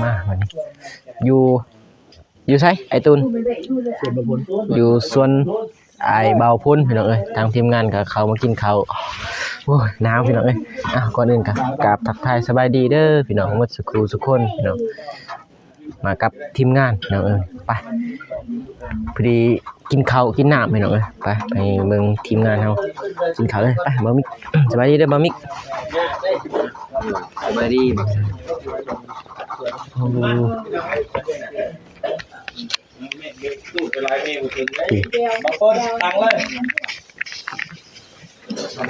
มาวันนี้อยู่ใช่ไอตุนอยู่ส่วนไอเบาพุ่นพี่น้องเอ้ยทางทีมงานกับเขามากินเขาโอ้ยหนาวพี่น้องเอ้ยก่อนอื่นกับกราบทักทายสบายดีเด้อพี่น้องหมดสุขคนพี่น้องมากับทีมงานพี่น้องเอ้ยไปพอดีกินข้าวกินน้ำพี่น้องเอ้ยไปเมืองทีมงานเรากินข้าวเลยไปบะมิกสบายดีเด้อบะมิกสบายดีโอ้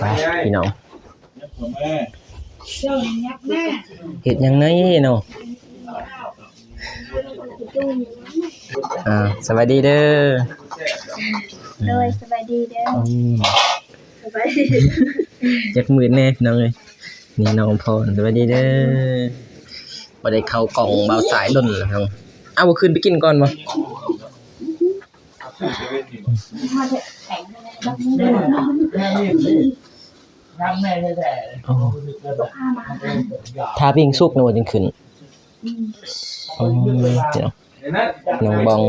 ไปพี่น้องเห็ดยังไงเนาะสวัสดีเด้อโดยสบายดีเด้อสบายดีจักมือแน่พี่น้องเลยนี่น้องพรสวัสดีเด้อบ่ได้เข้ากล่องเบาสายดนแล้วครับเอาบ่ขึ้นไปกินก่อนบ่ถ้าปิ้งสุกนะบ่จึงขึ้นเดี๋ยวน้องบอง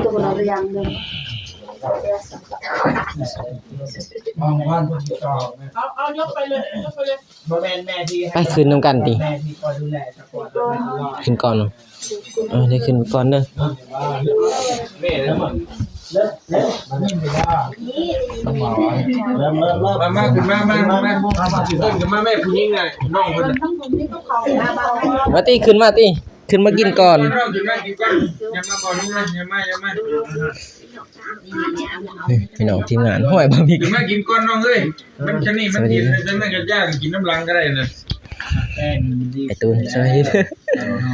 ตัวเรายังเลยเอายกไปเลยแม่ที่ไปขึ้นน้ำกันดิขึ้นก่อนได้ขึ้นก่อนเด้อมาขึ้นมาขึ้นมาแม่ผู้หญิงไงน้องคนมาตีขึ้นมากินก่อนพี่น้องทีมงานห้อยบะหมี่ขึ้นมากินก่อนน้องเอ้ยมันชนิดมันกินจะนั่งกันยากกินน้ำลังก็ได้นะไอตูนใช่ไหม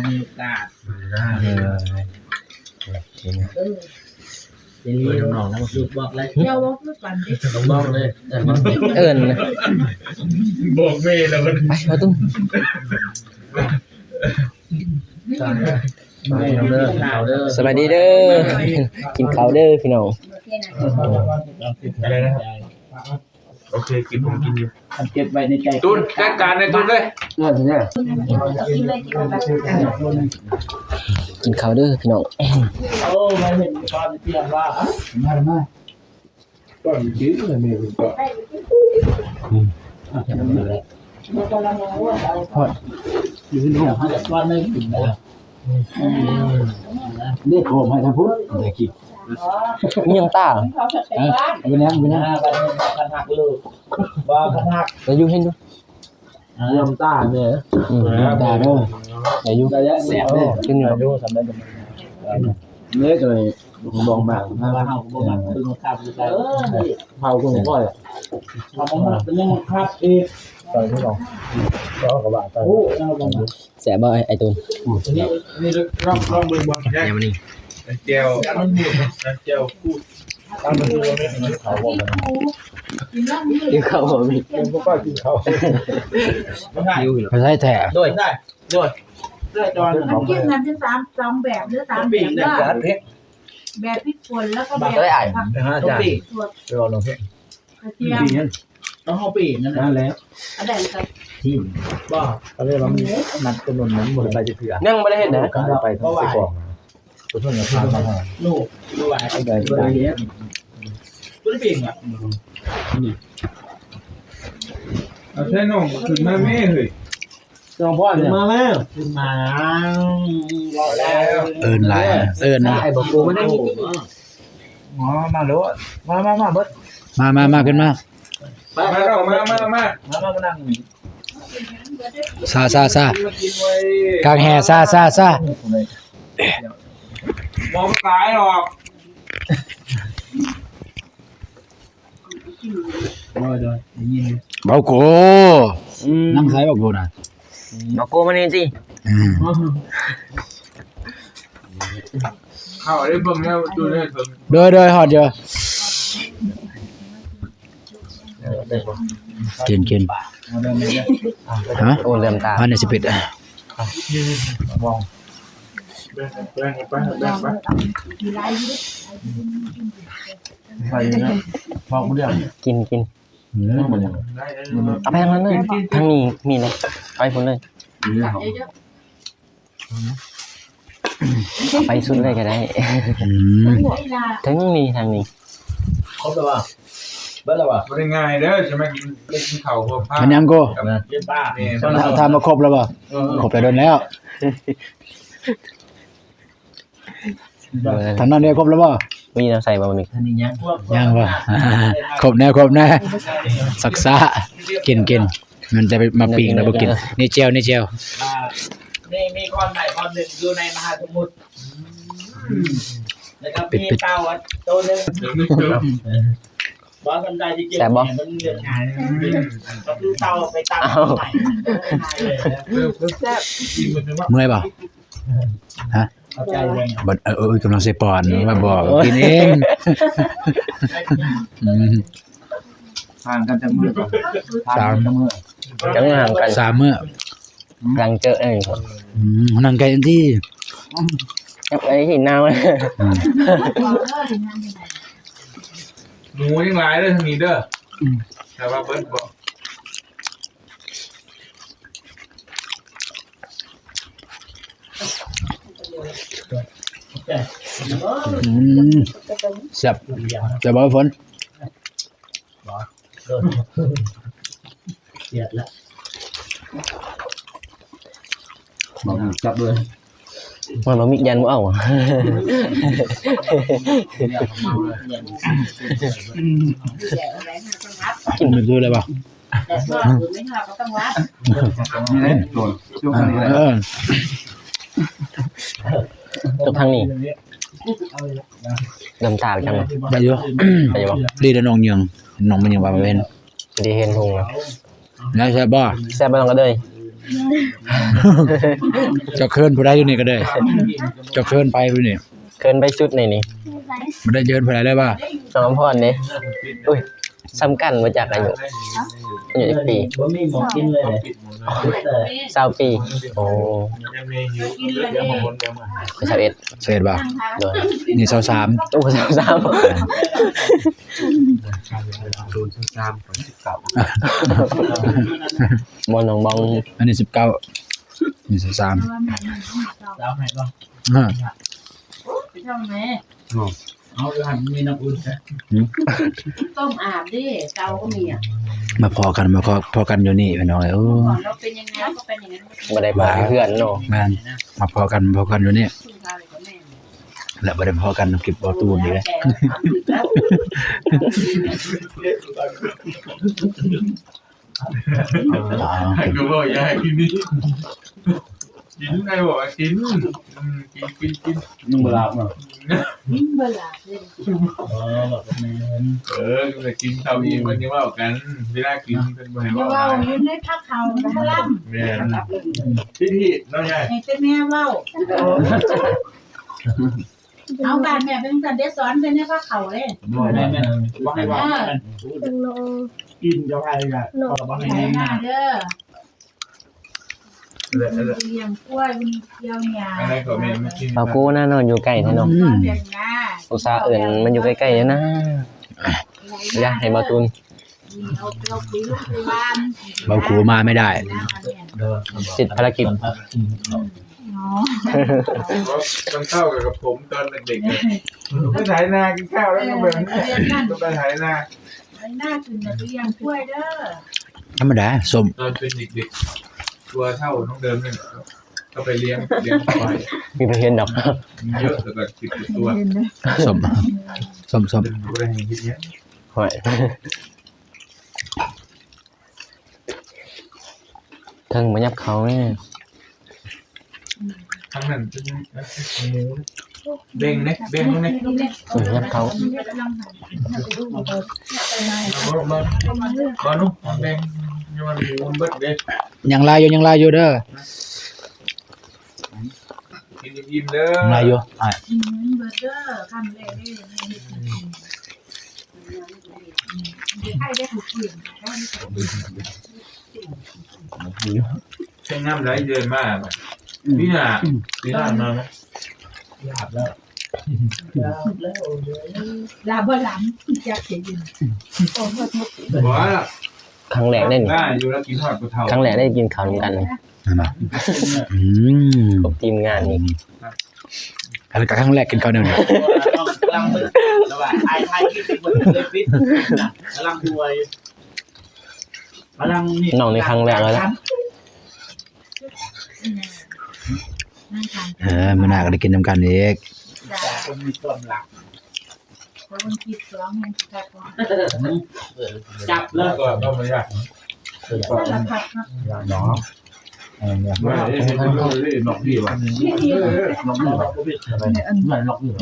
มีโอกาสน้องนะมาดูบอกเลยเดี๋ยวบอกลูกก่อนดิต้องบอกเลยบอกแม่แล้วมันไปมาตุ้มสวัสดีเด้อกินข้าวเด้อพี่น้องอะไรนะโอเคกินผมกินอยู่เก็บไว้ในใจตุนจัดการในตุนเลยกินข้าวเด้อพี่น้องโอ้ไม่เห็นตอนเตียงว่ามาก่อนกินเลยแม่ก็พอดอยู่ที่ห้องจะว่าไม่กินแล้วเรียกผมให้ทำพุทธเด็กกินยังตาเป็นยังคันหักลูกบ่คันหักจะยุ่งเห็นดูยอมตาเนี่ยตาเด้ออย่ายุ่งแสบเด้อขึ้นอยู่ดูสำเร็จเนื้อเลยมองบางว่าเฮาบ่มักคือข้าวคือเผากุ้งก้อยเฮาบ่มักเป็นยังครับอีกตอนที่ลองก็บาดไปแสบบ่ไอตูนนี่ลองเบิ่งบ่ยังมันนี่เจียวเจียวพูดตั้งมาดูไม่เขาบอกกินข้าวบ่มีก็กินข้าวไม่ใช่แท้ด้วยจอนน้ำจิ้มนั้นจะสามแบบหรือ3แบบก็แบบพริกป่นแล้วก็แบบผักอาจารย์รอลงเพิ่นกระเทียมต้องเฮาปีนั่นแหละอันใดครับที่บ่เขาเรียกว่านัดถนนนั้นบ่ได้ไปจะเถื่อยังบ่ได้เฮ็ดนะไปทางไปก่อนตัวเพิ่นก็พามาลูกว่าไอ้ใดบ่ได้เฮ็ดบ่ได้ปีอ่ะเอาใช่น้องขึ้นมาแม่เฮ้ยน้องพ่อเนี่ยมาแล้วขึ้นมารอแล้วหลายนะไอ้บ่กูมันได้อ๋อมาโลมาเบิดมาขึ้นมามานั่งซากางแห่ซามองตายหรอกเบาโกนั่งใช้เบาโกนะเบาโกมานี่สิเข้าได้เบิ่งแล้วดูได้เบิ่งโดยฮอดเด้อกินฮะโอ้เริ่มตาพันใน11มองแบ่งไปไปนะบอกเรื่องกิน เอาไปทางนั้นเลยทางนี้มีเลยไปพุ่นเลยเอาไปสุดเลยก็ได้ ถึงนี่ทางนี้ ครบแล้วป่ะเบิดแล้วป่ะบ่ได้ง่ายเด้อจะมากินข้าวพวกผ้า มันยังโก้ กับเย็บป้านี่ ทำมาครบแล้วป่ะครบแล้วโดนแล้วทำนั่นเดียวครบแล้วป่ะ มีน้ำใส่บะหมี่ ยังป่ะครบแน่สักษากินมันจะไปมาปิ้งแล้วบ่กินนี่เจลนี่มีคนใหม่คนหนึ่งอยู่ในมหาสมุทรแล้วก็มีเต่าตัวนึงบ่กันได้ที่เก็บมันเรื่องงานก็คือเต่าไปตามใหม่เมื่อยป่ะฮะบ่กำลังสิปอนมาบอกกินเองห่างกันจังมื้อ3มื้อ จังห่างกัน 3 มื้อ หลังเจอไอ้คน นั่งไกลที่ ไอ้ที่น้ามัน หมูยังหลายเด้อทางนี้เด้อแต่ว่าเบิดบ่แซ่บจะบ่ฝนเสียดละบ่จับเลย มันบ่มียันบ่เอา กินไปด้วยเลยป่ะ แต่ว่าไม่ทำก็ต้องวัด นี่เด้โดนช่วงนี้ ตบทางนี้ดำตาจัง ได้อยู่ ไปบ่ ดีแล้วน้องยังน้องมันยังว่าบ่เห็น สิได้เห็นหุงแล้ว แล้วใช่บ่ แซ่บบ่ลองก็เลย เจ้าเคินผู้ใดอยู่นี่ก็ได้เจ้าเคินไปผู้นี่ เกินไปสุดนี่ บ่ได้เยินผู้ใดเลยป่ะ น้องพรนี่อุ้ยซ้ำกันมาจากอายุอีกปี บ่มีหมอกินเลย20ปีโอ้ ยังมีหิวเดี๋ยวมาวนเดี๋ยวมา 21 เสร็จป่ะ โดย นี่23 โอ้23 โดน3ก่อน19บ่น้องบอง อันนี้19นี่23 แล้วให้บ่ ช่องไหน เอาอยู่หั่นมีน้ำอุ่นจ้ะ ต้มอาบดิเตาก็มีอ่ะ มาพอกันอยู่นี่พี่น้องเอ้ยโอ้ ก่อนเราเป็นยังไงก็เป็นอย่างนั้น บ่ได้บอกเพื่อนเนาะ แม่นมาพอกันอยู่นี่ คุณพาไปกับแม่ แล้วบ่ได้พอกันเก็บบ่ตูนนี่เลยให้กูบอกอย่าให้กินนี่กินไงบอกกินมึงบ่รับมั้ง ยิ่งเวลาเลย ก็กินเท่าอีมันยังว่ากันเวลากินเป็นบ่ให้ จะ ว่า ว่าอยู่ในพักเขาพลัม แม่พี่น้องใหญ่ ให้เจ้าแม่เว้าเอาการแม่เป็นสันเดสอนเป็นในพักเขาเลย บ่ได้แม่บ่ให้ว่ากินจะให้กันบ่ให้ ไหน แน่ หน้าเด้อ เลย เลี้ยงกล้วยมีเกี่ยวหญ้า อะไรก็แม่ไม่กิน เอากูน่านอนอยู่ใกล้แท้เนาะ เลี้ยงหญ้า อุตส่าห์เอิ้นมันอยู่ใกล้ๆเนี่ยนะอย่าให้มาตุน เอาคุยลูกคุยบ้าน เบาคูมาไม่ได้ สิทธิภารกิจ เนาะ ต้องเข้ากับผมตอนเด็กๆไปถ่ายนากินข้าวแล้วก็แบบต้องไปถ่ายนา หน้าขึ้นจะเลี้ยงกล้วยเด้อ ธรรมดาส้ม ตอนเป็นเด็กๆตัวเท่าน้องเดิมเนี่ยก็ไปเลี้ยงควาย มีประเห็นดอก เยอะแต่ก็10ตัว ส้ม ตัวแห่งที่เนี้ย หอยเทิงมายับเขาแน่ ทั้งนั้นเป็นเบ่งเนี่ยเบ่งเนี่ย ยับเขา บ้านุ่มเบ่งยังมันมันเบิดเด็ด ยังลายอยู่เด้อ กินอิ่มเด้อ ยังลายอยู่อ่ะ เบอร์เดอร์คำเลยให้ได้ถูกเปลี่ยน ใช้น้ำไหลเดินมากพี่หน้ามาไหมหยาบแล้ว ลาบ่หลังจักเสียยินโอ้โห บอกว่า ครั้งแรกได้นี่ ได้อยู่แล้วกินทอดกระเทา ครั้งแรกได้กินข้าวนำกันนี่ นั่นน่ะอืม กับทีมงานนี่ อันนั้นก็ครั้งแรกกินข้าวเหนียวเนี่ย กำลังมือระหว่างไทยคิดเหมือนเลยฟิตกำลังรวยกำลังนี่ น้องในครั้งแรกเลยละ นั่งทาน มื้อหน้าก็ได้กินนำกันอีก จ้า คนมีความหลัก เพราะมันคิดสองมันแค่ก่อน จับเลย ก็ต้องไม่ยาก แล้วผัดเนาะ ไม่ได้หนอกดีว่ะ นี่ดีเลย น้องนี่แบบอะไรเนี่ยเหมือนล็อกอยู่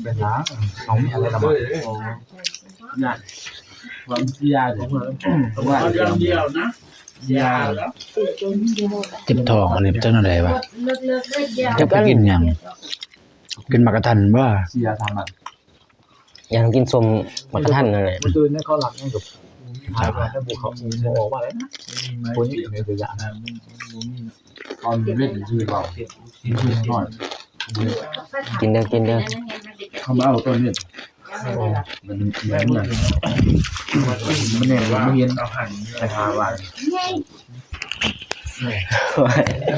เป็นล้างของอะไรนะมั้งเนี่ยความยาของเราว่าเดียวนะยาแล้ว เจ็บท้องอันนี้เป็นจังได๋วะ เลิกได้ยาว จะไปกินหยังกินหมากกะทันบ่ ยาทำอ่ะ อยากกินส้มมักกะทันนั่นแหละ มันคือเนี่ยเขาหลักเนี่ยกับหายไปถ้าบุกเขาโมออกมาเลยนะคนนี้ในตัวอย่างตอนเล่นชื่อเราชื่อหน่อย กินเด้อกินเด้อ เขามาเอาตัวนี้มันเนี่ยว่าไม่เห็น เอาหั่น แต่หาว่า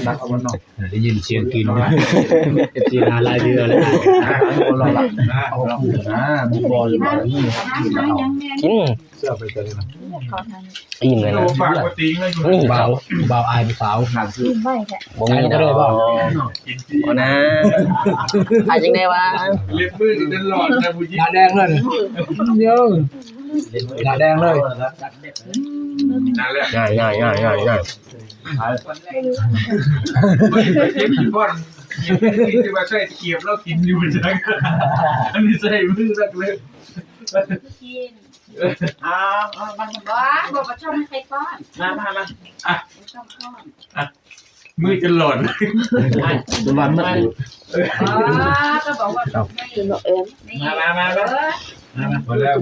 นักเอาวันนอก ได้ยินเสียงกินอยู่สิหาหลายเดือนแล้ว คนเราหลับนะเอาผูกนะบุบอลมาแล้วนี่ กิน เสื้อไปกันเลยนะ อิ่มเลยนะ ปากกติงเลย นี่ เบา เขา เบาอายผู้สาว หนังคือ บ่มีดอก กินที่ บ่นะอาจังได๋วะ เล็บมือตลอดนะผู้หญิง หน้าแดงเลยเยอะหน้าแดงเลย นั่นแหละ ง่าย ไม่เคยกินก้อนกินที่ว่าใส่เกียบแล้วกินอยู่จังอันนี้ใส่มือสักเลย มันบอกว่าชอบใครก้อน มา มือจะหล่น ตัววันมัน ก็บอกว่าไม่บอกเอ็ม มา พอแล้ว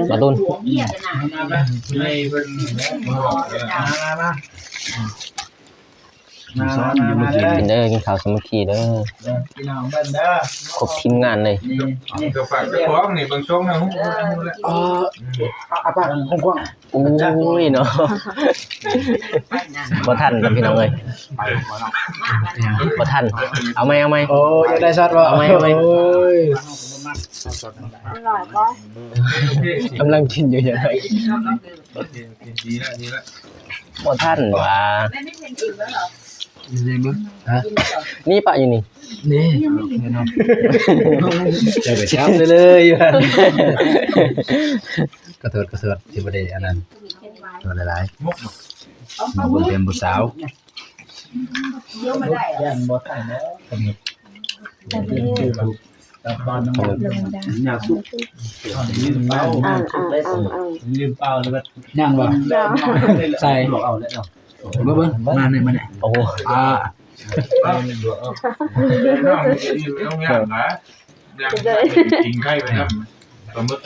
มาตุน หัวเมียกันนะ ให้เพิ่นบอก มา กินเด้อกินข้าวสามัคคีเด้อ พี่น้องเบิ้ลเด้อ ครบทีมงานเลย นี่ กระฝากกระป๋องนี่บางช่วงนะฮู้ อาป้าของกว้าง อุ้ยเนาะบ่ทันกับพี่น้องเอ้ยบ่ทันเอาไหม โอ้ยได้ชัดว่า เอาไหม โอ้ย อร่อยก็ กำลังกินอยู่อย่างไร ดีละ บ่ทันว่า ไม่เป็นอิ่มแล้วเหรอ นี่ปะอยู่นี่ นี่ ยังไม่อิ่ม เจอไปช้ำเลยอยู่หั่นกระเถิดสิบ่ได้อันนั้นตัวหลายๆมาเบิ่งเป็นผู้สาว เยอะมาได้ แย่งบอสไทยนะแต่ตอนนั้นอยากสู้ลืมเป้าลืมเป้าเลยว่า ย่างบ่ใส่ บอกเอาแล้ว เบิ่งมานี่ โอ้โห อ่า น้องอยู่ตรงอย่างนะอย่างกินไข่ไปนะปลาหมึก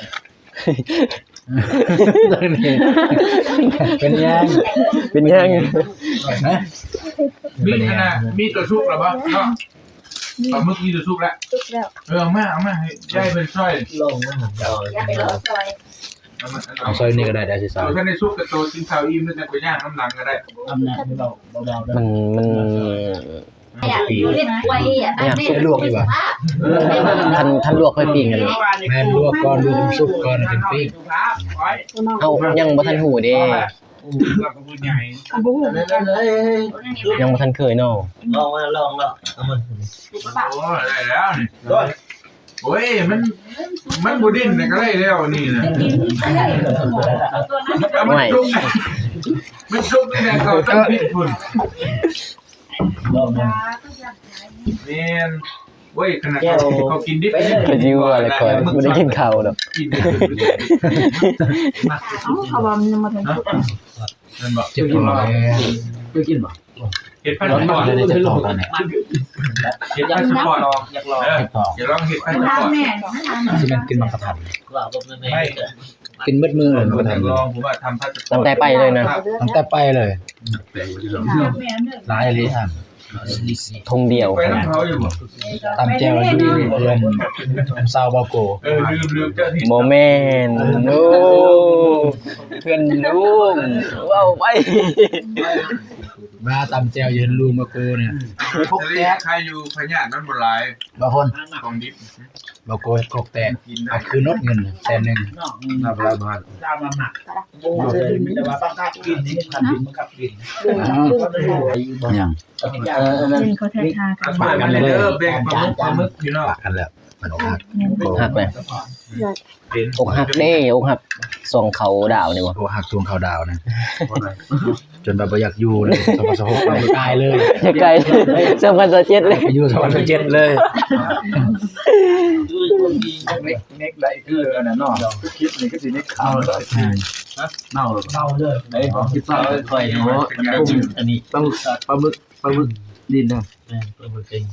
เป็นยัง เป็นยัง นะ มีขนาดมีตัวชุกหรอปะเนาะปลาหมึกมีตัวชุกแล้วเอามาให้ได้เป็นสร้อย ลงนะผมจะเอา อย่าไปรอซอย เอาซอยนี่ก็ได้สิสาว ตัวท่านในชุกกับตัวกินข้าวอิ่มแล้วจะไปย่างน้ำหลังก็ได้ ทำนะที่เราเบาๆ มัน เล่นไว้อ่ะ ท่านลวกค่อยปิ้งกัน แม่นลวกก่อนลวกสุกก่อนถึงปิ้ง เอ้ายังบ่ทันหูเด้ เราก็พูดใหญ่ ยังบ่ทันเคยเนาะ ลองแล้วเอามัน โอ้ได้แล้วนี่โอ้ยมันบูดินก็ได้แล้วนี่นะมันชุกนี่นะเขาต้องพิษฝุ่น ลองนะ เนี่ยเว้ยขนาดเขากินดิบ ก็สิว่าอะไรก่อนบ่ได้กินข้าวดอก กิน เขาบอกมันมาถึง นั่นบอก เจ็บคอไปกินบ่ เห็ดพัน ร้อน ธุ์ป มา อก ด เลยเจ็บคอกันเนี่ย เห็ดพันธุ์ปอด อยากลอง เดี๋ยวลองเห็ดพันธุ์ปอด แม่ สิมันกินมักกะทัน ว่าผมไม่ ไม่ กินเบิดมือเลยมักกะทัน ลองผมว่าทำพันธุ์ ตั้งแต่ไปเลยนะ ตั้งแต่ไปเลย แม่เด้อ หลายเลยท่าน ทงเดียว ไปน้ำเขาอยู่บ่ ตำแจ่วอยู่เพื่อนซาวบาโก ลืมเจ้าที่ โมเมนต์โอ้เพื่อนลุงว้าวไป มาตำแจ่วยืนลูมาโกเนี่ยพกแตก ใครอยู่พญานั่นบ่หลาย บางคน ของดิบบ าโกพกแตกเอาคืนนดเงิน100,000นับหลายบาท ตามมาหมักแต่ว่าต้องการกินนี่ขับกินมันขับกิน ยัง เป็นเขาแท้ๆกัน ปากกันเลย แบ่งปลาหมึกอยู่เนาะ ปากกันแล้วมันออกหัก หักไปอกหักเด้อกหักส่องเขาดาวนี่วะ โอ้หักทวงเขาดาวนะจนแบบบ่อยากอยู่เลยสภาพไปตายเลย ไกลสำคัญจะเจ็ดเลย ไปอยู่สวรรค์เจ็ดเลย เน็กไรคืออันนั้นเนาะคิดนี่ก็สิเน็กเข้าเลยเน่าเลยไอ้ของคิดว่าค่อยเนาะอันนี้ปลาหมึกดินนะปลาหมึกเอง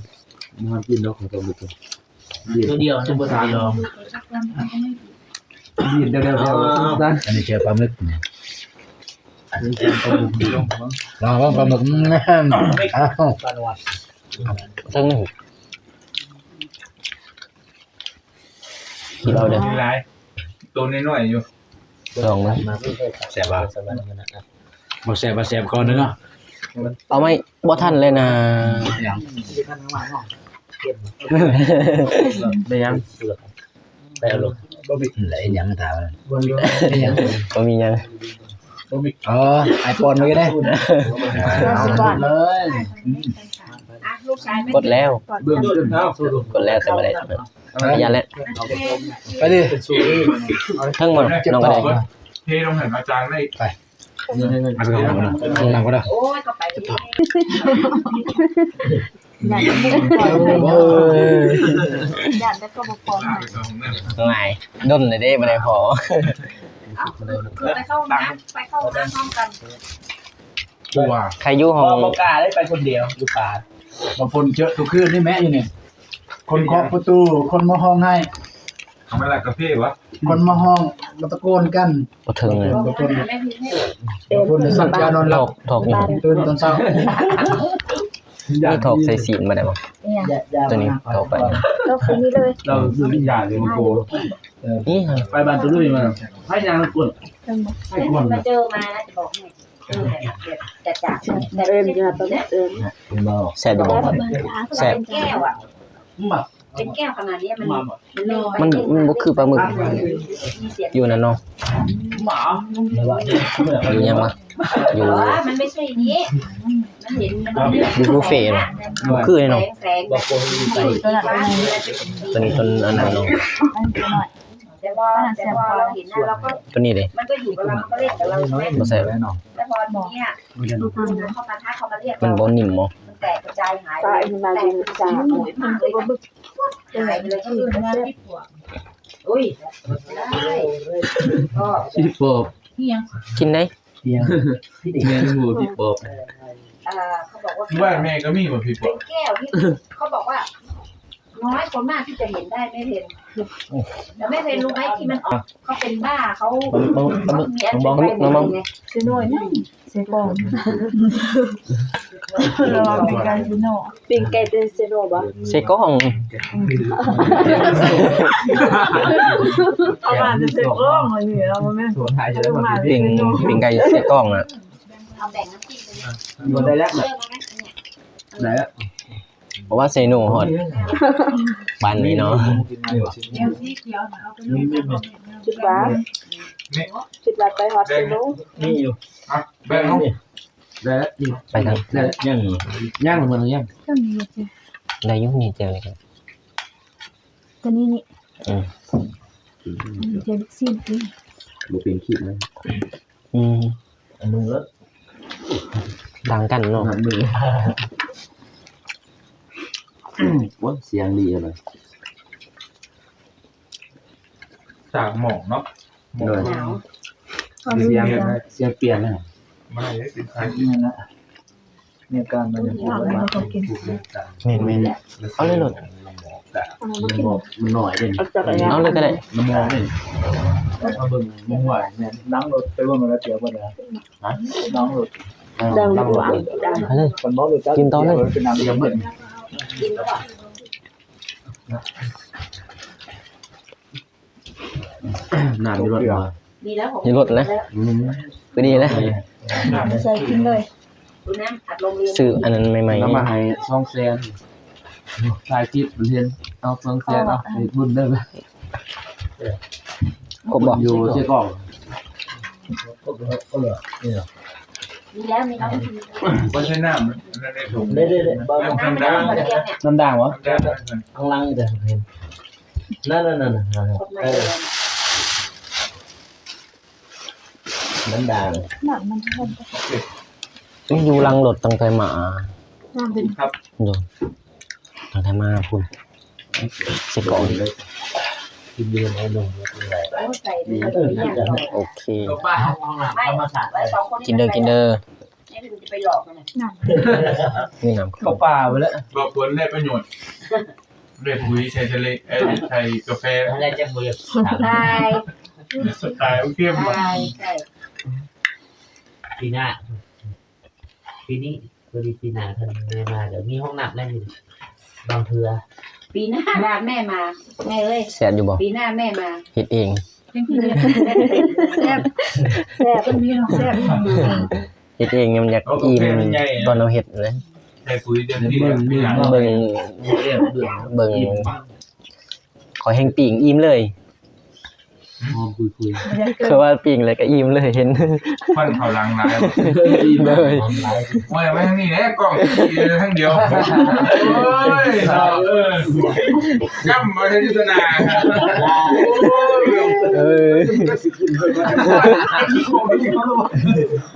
มันกินแล้วของปลาหมึกตัวเดียวซุปเปอร์สตาร์ลองดินเดียวๆ อันนี้เจอปลาหมึกเนี่ยลองว่าปลาหมึกอ้าว ทั้งหนึ่งคิดเอาเด้อ มีหลายตัวน้อยๆอยู่ สองนะ แสบบ่บ่แสบบ่แสบก่อนเนาะ เอาไม่บ่ทันเลยนะ ยัง ได้ยังได้อารมณ์ ไหลยังถาม ยังก็มียัง อ๋อไอโฟนเลยได้ เลย ลูกชาย กดแล้ว เบื้องต้นเท้าก ดแล้วแต่ไม่ได้พยานแล้ว ไปดิ ทั้งหมดน้องก็ได้ เทลงเห็นอาจารย์ได้ มาไปก่อนนะลงก็ได้ โอ้ยก็ไป อยากได้ก็บอกพอ ง่ายด้นเลยเด้ไม่ได้พอ ไปเข้าน้ำไปเข้าน้ำพร้อมกัน ตัว ใครอยู่ห้อง บอกกาได้ไปคนเดียวลูกกา บางคนเจอทุกคืนนี่แม่อยู่นี่คนเคาะประตูคนมาห้องให้ ทำอะไรกาแฟวะ คนมาห้องมาตะโกนกัน บ่ถึงเลย บางคนสัญญานอนห ถ ลั อบ กถอกนี่ ตื่นตอนเช้า นี่ถอกใส่สีนมาได้บ่ตัวนี้ถอกไป ก็คือนี่เลย เราคือวิญญาณเลยโก นี่ ไปบ้านตัวลุยมาให้ยางกวนให้กวน มาเจอมาแล้วจะบอกให้จะจับแต่เริ่มจะตอนนี้แซ่บอยู่บ่แซ่บ เป็นแก้วอ่ะ มา เป็นแก้วขนาดนี้มัน มันบ่คือปลาหมึกอยู่นั่นเนาะ หมา อยู่ยังวะอยู่ มันไม่ใช่นี้มันเห็นมัน อยู่บุฟเฟ่ต์เนาะบ่คือเลยเนาะ แสงแบบตัวนี้ต้นอันนั้นเนาะ แต่ว่าเราเห็นนะเราก็ ตัวนี้เด้ มันก็อยู่กับเราก็เล่นกับเราใช่ไหม บ่แซ่บ แต่พอนี้เขามาท้าเขามาเรียก มันบ่นิ่มบ่ มันแตกกระจายหายไปแตกกระจายหายมากเลยหายไปเลยก็คือมันที่ปวดอุ้ยได้ก็ พี่ปอบ กินได้ เมียงูพี่ปอบ เขาบอกว่า ที่บ้านแม่ก็มีบ่พี่ปอ เป็นแก้วที่เขาบอกว่า น้อยคนมากที่จะเห็นได้ไม่เห็นแล้วไม่เห็นรู้ไหมที่มันออกเขาเป็นบ้าเขามีอันเป็นไปไงคือน้อยนะเซโก้เราเป็นการซิโน่เป็นไก่เตนเซโน่บ่ ใส่กล้อง เอามาจะเซโก้เลยเราไม่ สวนไทยจะได้มา ปิ่งไก่ใส่กล้องอ่ะ เอาแบ่งน้ำจิ้ม อยู่ได้แล้ว เลิกแล้วไหม ได้แล้ว เพราะว่าเซโนฮอดบ้านนี้เนาะ ชุดบ้าชุดบ้าไปฮอตเซโน่ นี่อยู่ อ่ะแบ่งเอา ได้แล้วนี่ ไปทาง ได้แล้วย่างเหมือนย่าง ได้อยุ่นี่เจอเลยครับ ตัวนี้นี่ อืม เจลซีน บุเป็นขีดเลย อืม อันนึงแล้ว ต่างกันเนาะ หันมือว่าเสียงดีเลย จากหมอกเนาะหมอก หนาว เสียงเปลี่ยนนะ ไม่ได้สิใคร นี่นะเนี่ยการมันจะ แม่นเอาเลยโหลด มันหน่อยเด่น เอาเลยก็ได้ มันมองเด่นมาเบิ่งมองไหวเนี่ยนั่งรถไปว่ามันแล้วเสียบ่ได้ฮะนั่งรถ ดังหวาน ไปเลยกินต่อเลย เป็นน้ำเยี่ยมเหมือน กินแล้วก็ น้ำที่รถมา ดีแล้วผม นี่รถนะไปดีนะ ใส่กินเลยดูน้ำอัดลมเรียน ซื้ออันนั้นใหม่ น้ำมาให้ช่องแซนถ่ายคลิปเรียนเอาช่องแซนเอาบุญได้ไหม ๆครบบ่ อยู่เจ๊กล่อง ดีแล้วมีน้ำกิน บ่ใช่น้ำนั่นได้ถุง ได้ น้ำไม่ได้มาเรียนเนี่ย น้ำด่างวะ ได้ ข้างล่างนี่แต่เห็นนั่น คนมาเรียน น้ำด่าง นี่อยู่ลังรถตั้งแต่มา ครับ โดนตั้งแต่มาพุ่นสิก่อน กินเดือนไอ้ลง แล้วใส่เนื้อตัวอย่างต่อ โอเค ป้าห้องน้ำ ไม่ไว้สองคน กินเด้อกินเด้อ นี่คือจะไปหลอกมันนะ นี่น้ำ เข้าป่าไปแล้ว บอกผลได้ประโยชน์ได้ปุ๋ยใช้ทะเลใช้กาแฟ อะไรจะเบื่อ ใช่ สไตล์เข้ม ใช่ใช่ ปีหน้าปีนี้พอดีปีหน้าท่านไม่มาเดี๋ยวมีห้องน้ำได้อยู่บางเทือ ปีหน้าร้านแม่มาแม่เอ้ย แซ่บอยู่บ่ ปีหน้าแม่มา เฮ็ดเอง แซ่บแซ่บเป็นพี่น้องแซ่บ เฮ็ดเองมันอยากอิ่มตอนเราเฮ็ดเลย ใช้ปุ๋ยเต็มที่ เบิ่ง เรียบเดือด เบิ่งขอแห้งปิ่งอิ่มเลย หอมคุย คือว่าปิ่งเลยก็อิ่มเลยเห็น ฟันเขาลังลาย อิ่มเลย ไม่ไม่ทั้งนี้แน่กล่องทั้งเดียวโอ้ยย่ำมาที่ยุทธนา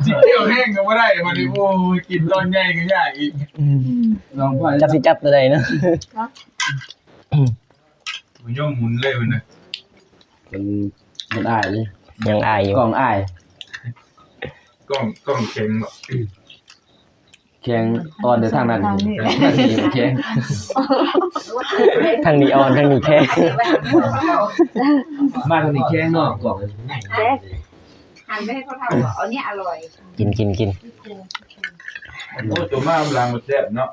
จิเที่ยวแห้งก็ไม่ได้วันนี้โอ้ยกินตอนใหญ่ก็ยากอีก ลองไป จับสิจับตัวใดเนาะ มันย่อมหมุนเลยมันนะ มันอายเลย ยังอายอยู่ กล่องอาย กล้องแข็งแบบ แข็งตอนเดินทางนั้นแข็ง ทางนี้อ่อนทางนี้แค่ มาทางนี้แข็งเนาะกล่อง หันไปให้เขาทำเอาเนี่ยอร่อย กิน โอ้ตัวมาลังมันแซ่บเนาะ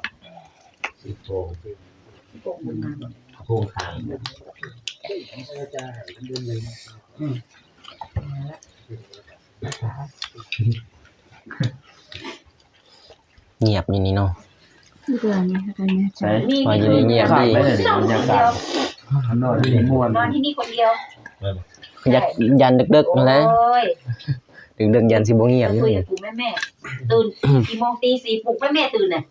โครงขาง เงียบอยู่นี่เนาะ ใช่ มี ว่าอยู่นี่เงียบ ขาด ดี ไปเลยบรรยากาศนอนที่ม่วน นอนที่นี่คนเดียว อยากยันดึกๆนั่นแหละ โอ้ย ดึกๆยันสิบ่เงียบอยู่ คุย นี่ กับปู่แม่ตื่นกี่โมงตีสี่ปลุกแม่ตื่นน่ะ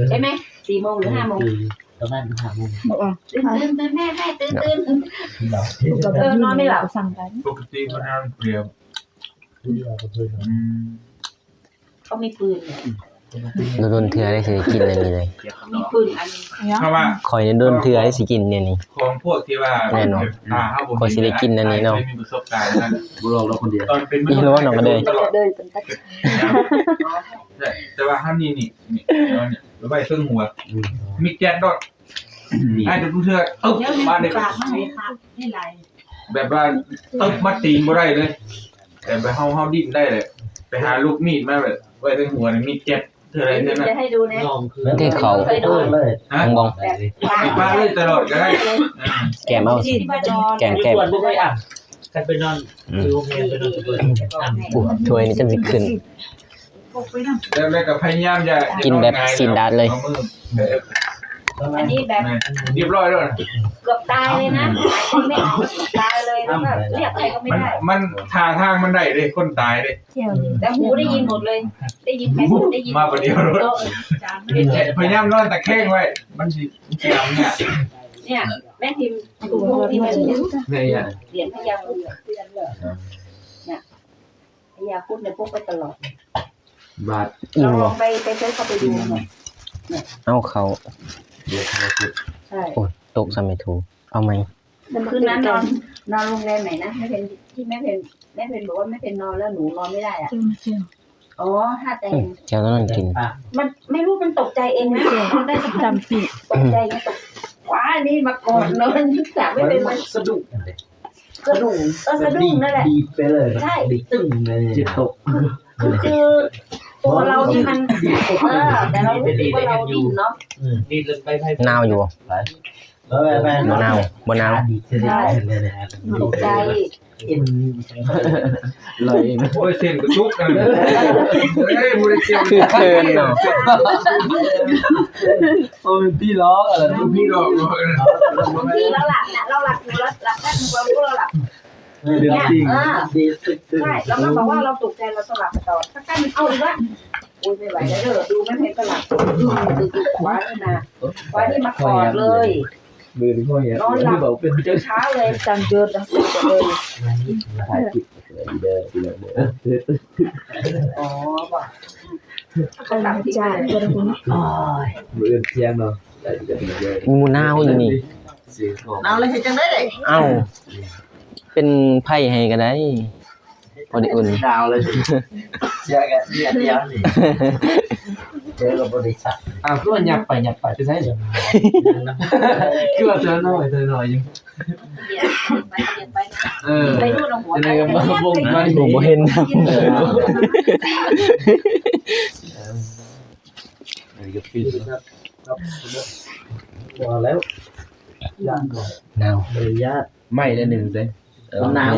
ใช่ไหม4 โมงหรือ 5 โมง ประมาณ5 โมง ตื่นแม่ตื่นนอนไม่หลับ ปกติเขาทำเดียว เขามีปืนเนี่ย โดนเทื่อได้สิกินอันนี้เลย มีปืนอัน เพราะว่า ข่อยโดนเทื่อได้สิกินเนี่ยนี่ ของพวกที่ว่าเขามีประสบการณ์นั้น บุรเราคนเดียว ตอนเป็นตลอดแต่ว่าถ้านี่หรือว่าเครื่องหัวมีแก๊สดอดไอ้เด็กผู้เชื่อตึ๊บมาเด็ก ปากมันเลยครับนี่ไร แบบว่าตึ๊บมาตีนบ่ได้เลย แต่ไปเฮาดิ้นได้เลยไปหาลูกมีดมาแบบไว้ในหัวนี่มีแก๊สเท่าไรเท่านั้น จะให้ดูนะ ลองคือ ที่เขา เคยดู เลย ฮะ บอง มาเลยตลอดก็ได้ แกมเอา ที่บ้านนอน แกม ส่วนบ่เคยอ่ะกันไปนอนคือโรงแรมไปนอนตัวอ่ะ อู้ถ้วยนี้จังสิขึ้น แล้วก็พยายามจะ กินแบบซินดาดเลย อันนี้แบบ เรียบร้อยแล้ว เกือบตายเลยนะไม่ตายเลยแล้วก็เรียกใครก็ไม่ได้ มันทางมันได้เลยคนตายเลย แต่หูได้ยินหมดเลย ได้ยินใครพูดได้ยิน มาประเดี๋ยวรถพยายามนอนตะแคงไว้ มันสิเสียงเนี่ย เนี่ยแม่พิมพ์ถูกที่มัน เนี่ย เหรียญพญาคุดเนี่ยพญาคุดเนี่ยพกไปตลอด บาท อิ่ม ล บ่ องไปเซิร์ชเข้าไปดูหน่อย เอาเขา เดี๋ยวเราพูด ใช่ โอ้ยตกซะไม่ถูกเอาไหม คืนนั้นนอนโรงแรมไหนนะแม่เพนที่แม่เพนบอกว่าแม่เพนนอนแล้วหนูนอนไม่ได้อ่ะอ๋อท่าแต่ง เจ้าต้องนั่นกิน มันไม่รู้มันตกใจเองนะมันได้จำผิดตกใจไงตกว้านี่มาก่อนนอนสามไม่เป็นมัน สะดุ้ง สะดุ้งนั่นแหละ ดีไปเลย ใช่ ดีตึ้งเลยจิตตก คือตัวเราที่มันแต่เรารู้สึกว่าเราดิ้นเนาะ นี่เล่นไปไพ่ นาวอยู่บ่ ไป บ่นาวบ่นาว ตกใจ เลย โอ้ยเส้นกระตุกกันเฮ้ยบ่ได้เกี่ยว คือเคินเนาะ โอ้เป็นพี่ล้ออะไร พี่ดอก ที่เราหลับเนี่ยเราหลับอยู่แล้วหลับได้เรารู้เราหลับ เดือดจริง ใช่เราก็บอกว่าเราตกใจเราสลับไปต่อถ้าใกล้มันเอาอีกว่าโอ้ยไม่ไหวแล้วเด้อดูไม่เห็นก็หลับดูขวานี่นะขวานี่มากอดเลย มือที่พ่อเห็นที่บอกเป็นเจ้า เช้าเลยจังเดือดดังสุดเลย ถ่ายคลิปเด้ออ๋อว่ะเขาตัดใจเดี๋ยวคุณ มือเที่ยงเนาะ มีหมูนาวอยู่นี่ เอาเลยจังได้เลย เอ้าเป็นไพ่ให้ก็ได้พอได้อุ่น ดาวเลยเชื่อกันเดียวนี่เจอกับบริษัท อ้าวคือมันหยับไปจะใช่เหรอคือว่าเธอหน่อยยังไปดูลงหัว จะได้กับวงมา ผมบ่เห็นนะ ก็ปิด พอแล้ว นาว บริญาต ไม่ได้หนึ่งเลย หนาว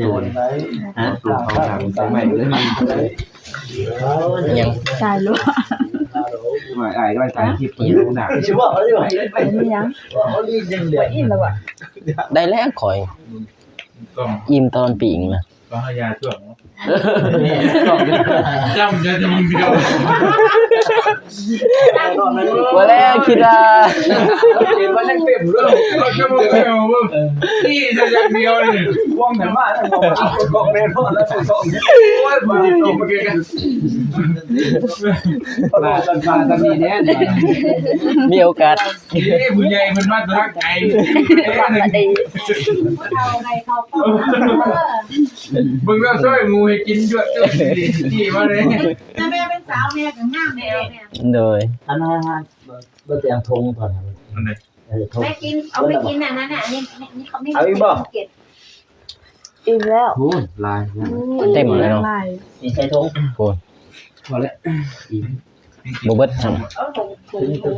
ตัวฮะตัวเขาถามใส่ใหม่เลย ยัง ตายรู้ ไม่ไอ้ก็ถ่ายคลิปอยู่หนัก ชื่อว่าเขาจะไป ไม่ยัง เขาดีจังเลย อิ่มแล้วอ่ะ ได้แล้วข่อย ต้อง อิ่มตอนปีงนะ ต้องให้ยาช่วยจำจะมึงเดียว ว่าแล้วคิดว่า เห็นว่ายังเต็มเรื่อง เราจะมึงเดียวมึงนี่จะอย่างเดียวเลย ว่างแต่บ้านแล้วบอกแม่พ่อแล้วส่งโอ้ยมาตรงกันกันมาตอนฟ้าตอนนี้แน่ มีโอกาส นี่ผู้ใหญ่มันมาทักไก่ เขาไงเขาก็ มึงก็ช่วยงูให้กินด้วยนี่มาเลย ถ้าแม่เป็นสาวแม่ก็งามแล้วเนี่ย โดย อันนั้นบ่เตรียมทงก่อนทง แม่กินเอาไปกินอันนั้นน่ะนี่เขาไม่เก็บอิ่มแล้ว โอ้ยลาย เต็มเลยเนาะ นี่ใช้ทง พอแล้ว บ่เบิดซั่น เอาถุงในถุง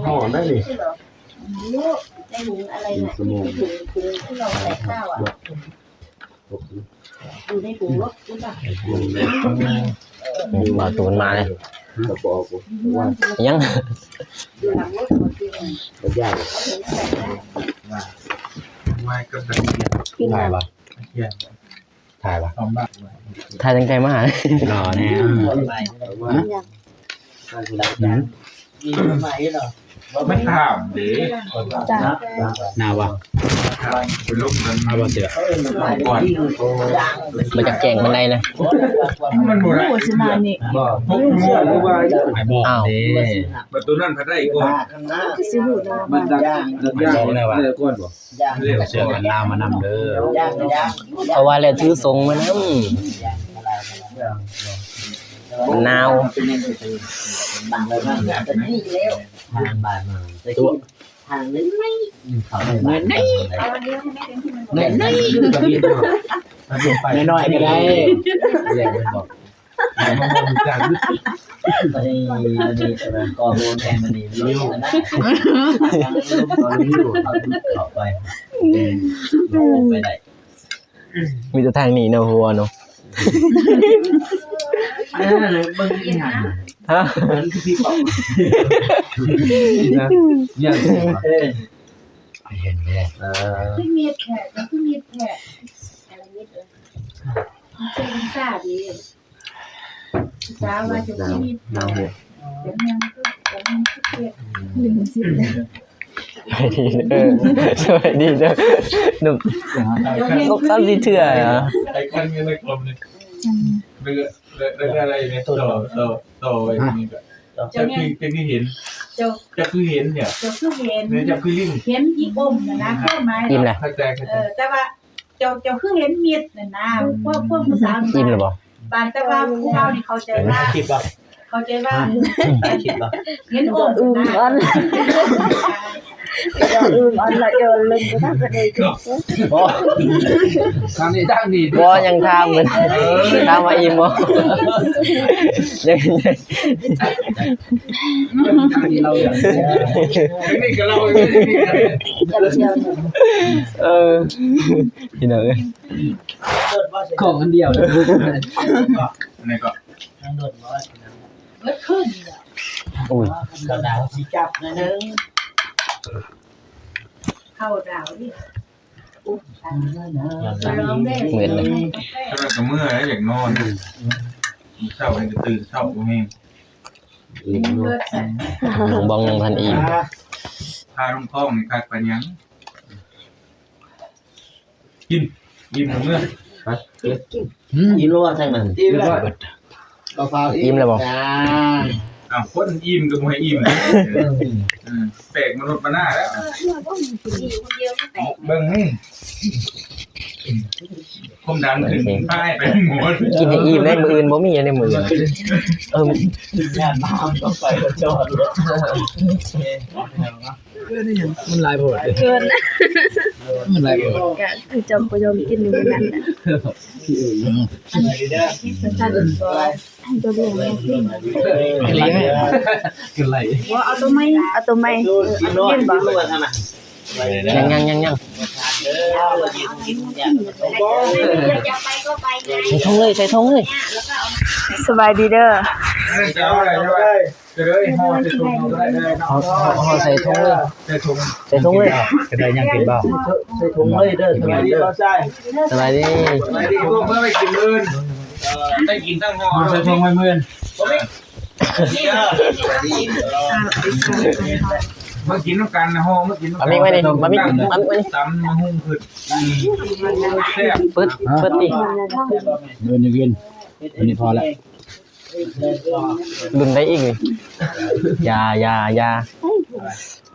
อะไรน่ะถุงที่เราใส่ข้าวอ่ะอยู่ในถุงรถหรือเปล่า บ่าวตูนมาเลย กระบอกว่า ยัง อยู่หลังรถหมดจริง มันยาก เขาเห็นใส่ได้ ไม่ก็เป็น ถ่ายปะ เหี้ย ถ่ายปะ ทำบ้า ถ่ายตั้งใจมาหาเลย รอแน่ ว่ามีไหมเหรอ ไม่ถามเด้ จ้า หนาวะ เป็นลูกมัน เอาบ่เสือ ก่อน บ่จักแจ้งบันไดนะ มันบ่ได้ โฆษณานี่ บ่ พกโม่ก็ว่า ไอ้บอกเด้ ประตูนั่นพัดได้ก่อน คือสิหูนะ มันดังยากเลยว่ะก้นบ่ เรียก เสือกันลาวมานำเด้อ เพราะว่าแล้วถือทรงมานำหนาว บางเลยมันจะนี่แล้วทางบ้านมาตัวทางนึงไม่เขาเลยบ้านไหน เอาอันนี้ให้แม่เป็นที่มัน น้อยๆก็ได้แรงมันบอก มันจัง ไปนี่ก็โดนแทนมันนี่เลี้ยวนะเข้าไปไปไหน มีแต่ทางหนีเนาะหัวเนาะ มึงนี่หัน ฮะ เนี่ย เห็นเลย ขึ้นมีดแผลขึ้นมีดแผลอะไรนิดเลยเป็นซาดีสาวมาจะมีดแผลเดี๋ยวมันก็เครียดลืมสิเลย สวัสดีเด้อหนุ่มลูกซ้ำสิเถื่อเหรอ ไอ้คนนี้ในกลุ่มนี่เรื่องอะไรเนี่ยต่อไอ้นี่ก็จะคือเห็นจะคือเห็นเนี่ย เจ้าคือเห็น เนี่ยจะคือลิ้น เห็นอีอมนะเข้าไม้ อิ่มแหละ เข้าใจ แต่ว่าเจ้าคือเห็นมีดน่ะนะพวกผู้สาว อิ่มหรือเปล่า ปานแต่ว่าผู้เฮานี่เข้าใจว่า คิดว่า เข้าใจว่า คิดว่า เห็นอมนะ ทางนี้ทางนี้ บ่ยังถามมันถามว่าอิ่มบ่ยัง ทางนี้เราอย่างนี่ก็เรานี่พี่น้องเอ้ย ของอันเดียว อันนี้ก็ เมื่อคืน อุ้ย ก็ดาวสิจับหนึง เข้าดาวนี่ ยอมรับ ร้องได้ เหมือนเลย ถ้าเราก็เมื่อยแล้วอยากนอนเช้านี่ก็ตื่นเช้าบ่แม่ง อีกนู่น เลิศใส่ น้องบองยังทันอิ่ม พาลงท้องนี่คักปานยังกินเมื่อ อีโร่ใช่มัน อิ่มแล้วก็ฟ้า อิ่มแล้วบ่ อ้าวคนอิ่มก็บ่ให้อิ่มแปลกมนุษย์มาหน้าแล้ว อยู่คนเดียวก็แตก เบิ่งนี่ความดันขึ้นป้ายไปหมด กินให้อิ่มได้มื้ออื่นบ่มีอันในมื้ออื่นมัน มันหลายโพด เกิน มันหลายโพด ก็คือจำประยมกินอยู่นั่นน่ะให้ตัวเลี้ยงแม่กิน กินไรแม่กินไร ว่าเอาตัวไม่กินบ่ ยัง จะไปก็ไปไง ใส่ทงเลย สบายดีเด้อ จะเอาอะไรจะได้จะได้ห่อจะถุงก็ได้ เอาใส่ทงเลย จะถุง ใส่ทงเลย ก็ได้ยังกินบ่ ใส่ถุงเลยเด้อสบายดีบ่ใช่ สบายดี ไปดิพวกเมื่อไปกินมื้นได้กินทั้งห่อ ใส่ทงไว้มื้อน มากินน้ำกันนะห่อมากิน มามิกไว้ดิมามิกไว้ดิ ตำมาหุ้งขึ้นแซ่บ เปิดดิ มื้อนยังกินอันนี้พอแล้ว ดุนได้อีกเลยยา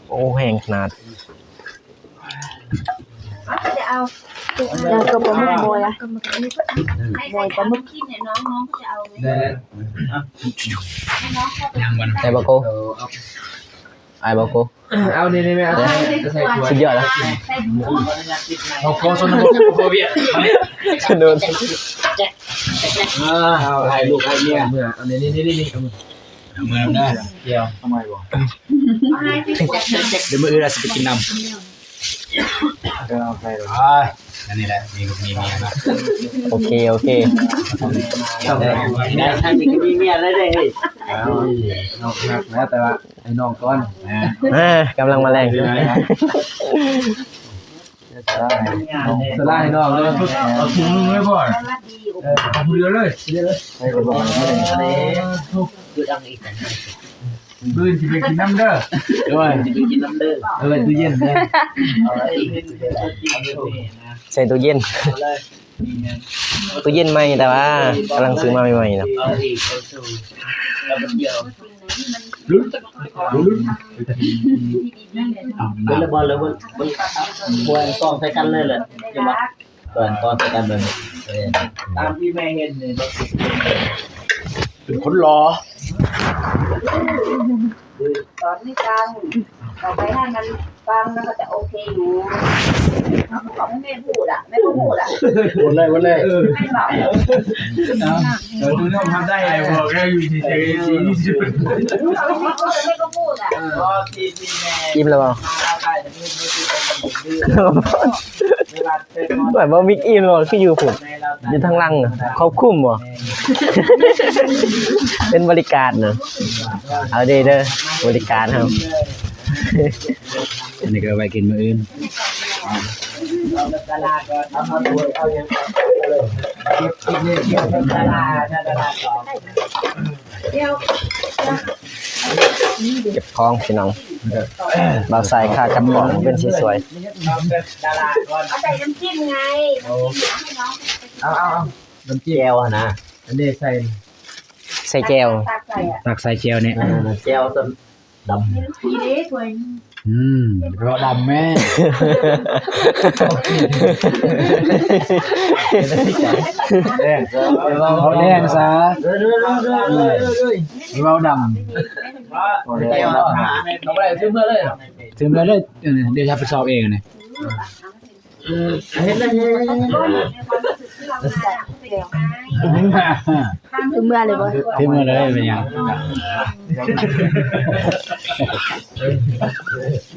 โอ้แห้งขนาด จะเอา ยังก็บ่มึกบ่ล่ะ ให้ใครทำกินเนี่ยน้องจะเอาไหม ได้แล้ว ยังมัน ใส่บะโกไอ้บะโก เอานี่แม่เอาจะใส่ถ้วย สุดยอดแล้ว ใส่หมู เอาโคสนบกโคเวีย โดน เอาให้ลูกให้เมียเมื่ออันนี้นี่เอามือ มื้อได้ เกี่ยวทำไมบ่ ให้ที่จะ เดี๋ยวมื้ออื่นเราสิไปกินน้ำ เอาใส่เลย อันนี้แหละมีเมียนะ โอเค ได้ท่านมีก็มีเมียแล้วได้เฮ้ย น้องนักนะแต่ว่าไอ้น้องก้อน กำลังมาแรง สลายน้องเลย เอาถุงนึงไว้บ่อย สวัสดี เอาเรือเลย ให้กระบอกให้เลย อันนี้คือดังอีก ปืนสิไปกินน้ำเด้อ ด้วย จะกินน้ำเด้อ ตู้เย็นเลย เอาอะไรอีก ใส่ตู้เย็นตู้เย็นใหม่แต่ว่ากำลังซื้อมาใหม่ๆนะ เอาอีกเอาสู่เราเป็นเดียว เป็นระบอลเลยมันควรกองใส่กันเลยแหละจะมาควรกองใส่กันเลยตามที่แม่เห็นเนี่ย เป็นคนรอ ตอนนี้ฟังต่อไปให้มันฟังแล้วก็จะโอเคอยู่เขาไม่แม่พูดอ่ะไม่พูดอ่ะ วนเลย ไม่บอก เราดูน้องทำได้ไงบอกแค่อยู่เฉยๆ เขาไม่พูดไม่ก็พูดอ่ะ ก็ที่แม่ อิ่มแล้วเปล่า ได้แต่ไม่เวลาเป็น แบบว่ามิกอิ่มแล้วคืออยู่ผม แม่เรา อยู่ทางล่างน่ะครอบคลุมบ่เป็นบริการเนอะเอาเด้อบริการครับ อันนี้ก็ไว้กินมื้ออื่น ตลาดก็ทำมาตัวเอาอย่างตลาดต่อ เดี๋ยว เก็บของพี่น้องบาวใส่ค่ากับของเป็นสีสวย ตลาดก่อน เอาใส่น้ำจิ้มไงน้ำจิ้มให้น้อง เอาน้ำจิ้ม แก้วนะ อันนี้ใส่ ใส่แก้ว ตักใส่อ่ะ ตักใส่เจียวเนี่ย แก้วต้นดำ ทีนี้ถ้วย เพราะดำแม่ แดง เอาแดงซะเราด แก้ว เอาไปซื้อเมื่อเลย ถึงแล้วเลยเดี๋ยวจะไปสอบเองนี่ เห็นแล้ว ถึงเมื่อเลยบ่ ถึงมาเลยเป็นหยัง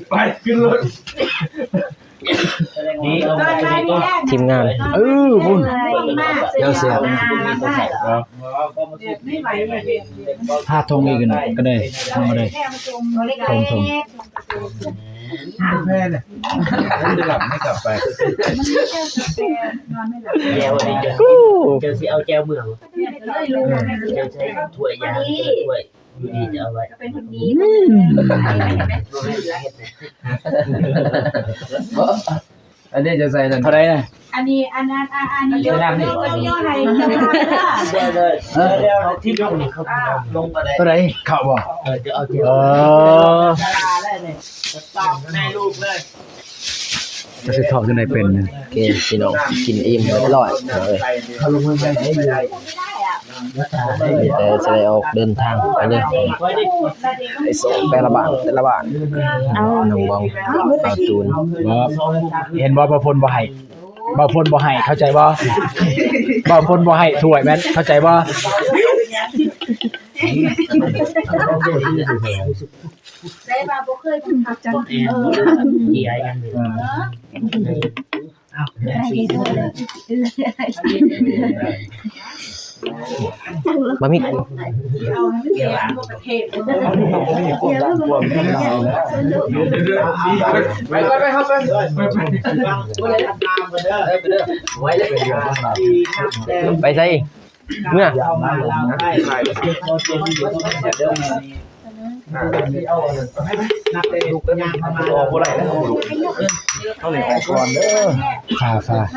ไปขึ้นรถ นี่เอาไปต้น ทีมงาน พุ่น เดี๋ยวเสีย ถ้าทงอีกก็ได้ทงมาเลยทง แม่เนี่ยจะหลับไม่กลับไป แก้วนี่จะสิเอาแก้วเมืองจะใช้ถ้วยยางถ้วยอยู่ดีจะเอาไว้ เป็นคนดี อันนี้จะใส่นั่น เท่าไหร่นะ อันนี้เยอะอะไรจะมา เดี๋ยวเอาที่ลงนี่เขาลงมาได้ เท่าไหร่เข้าบ่ จะเอาแก้ว แม่ลูกเลย จะสิถอดจังได๋เป็นนะ โอเคพี่น้องกินอิ่มอร่อยเลย เขาลงมือได้ได้ แต่จะได้ออกเดินทางไปเลยไอ้ส่งแต่ละบ้านน้องบองสาวจูน บ่เห็นบ่บ่พลบ่ให้บ่พลบ่ให้เข้าใจบ่บ่พลบ่ให้ถ้วยแม่นเข้าใจบ่ ได้มาบ่เคยทำจัง เกี่ยยังเลยอ้าวสิ บะหมี่ ไปก่อนไปครับไป ไปใส่อีกเมื่อ ฟ้า ม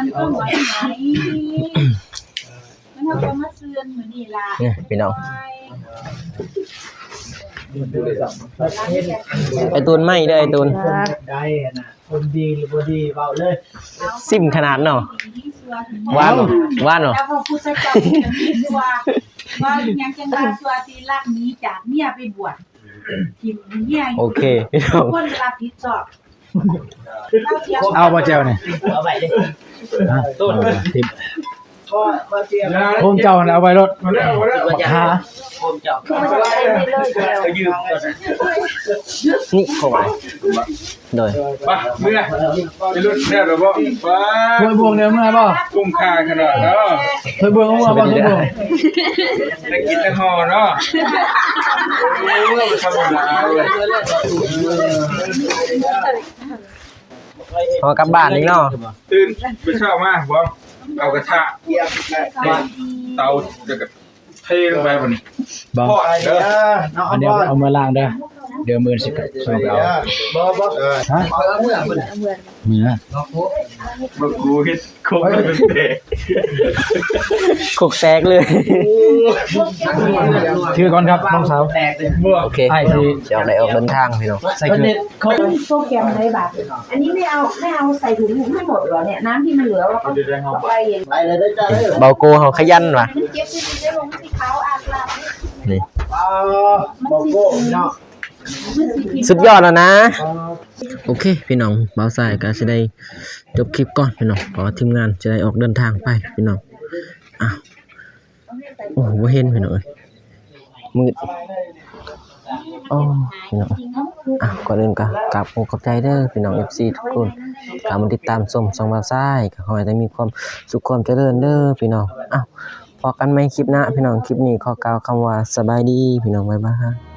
ันต้องไหวมันทำมาเสื่อมเหมือนนี่ล่ะ เนี่ยพี่น้องไอ้ตูนไม่ได้ไอ้ตูน ได้นะคนดีหรือบ่ดีเว้าเลย ซิมขนาดเนาะว่านเนาะ แล้วพระพุทธเจ้ามีตัวว่ายังจังว่าตัวที่รักนี้จากเมียไปบวชทิมเมีย โอเคพี่น้อง คนรับผิดชอบ เอาบ่แจวนี่ เอาไว้เลย ต้นทิป ก็เตรียม ผมเจ้าเอาไว้รถ มาแล้วมาแล้ว ว่าจะ หา ผมจะ ยืมก่อนนะ นี่เข้าไปโดย ไปเมื่อไปรุ่นเนี่ยหรอบ่ไป ถ้วยบวงเด้อเมื่อบ่ กุ้มค่าขนาดเนาะ ถ้วยบวงเอาบ่ถ้วยบวง ได้กินแต่ห่อเนาะโอ้ยธรรมดาเลย พอกลับบ้านอีกเนาะ ตื่นไปเช้ามาบ่เอากระทะเตาจะกระเทลงไปบ่นี่ บ่ ทอดเด้อ อันนี้เอามาล้างเด้อเดี๋ยวมื้อสิไปเอาฮะมื้อ บ่กูเฮ็ดโคกเป็นเตะ ขกแตกเลย ชื่อก่อนครับน้องสาว แตกเลย โอเค ไอ้ที่ จะออกได้ออกเดินทางพี่น้อง ใส่เกลือ โปรแกรมในบัตรอันนี้ไม่เอาใส่ถุงให้หมดเหรอเนี่ยน้ำที่มันเหลือเราก็ไปเย็น ไปเลยได้จ้าเลย เบาโกเฮาขยันว่ะ มันเก็บที่ได้ลงที่เขาอาบน้ำ นี่ บอกโก้เนาะ สุดยอดแล้วนะ โอเค พี่น้องเบาสายก็จะได้จบคลิปก่อนพี่น้องเพราะว่าทีมงานจะได้ออกเดินทางไปพี่น้องอ้าวโอ้โหบ่เห็นพี่น้องเอ้ยมืดโอ้พี่น้องก่อนอื่นก็กราบขอบใจเด้อพี่น้อง FC ทุกคนกามาติดตามชมช่องเบาสายก็ขอให้ได้มีความสุขความเจริญเด้อพี่น้องอ้าวพอกันใหม่คลิปหน้าพี่น้องคลิปนี้ขอกล่าวคำว่าสบายดีพี่น้องบ๊ายบาย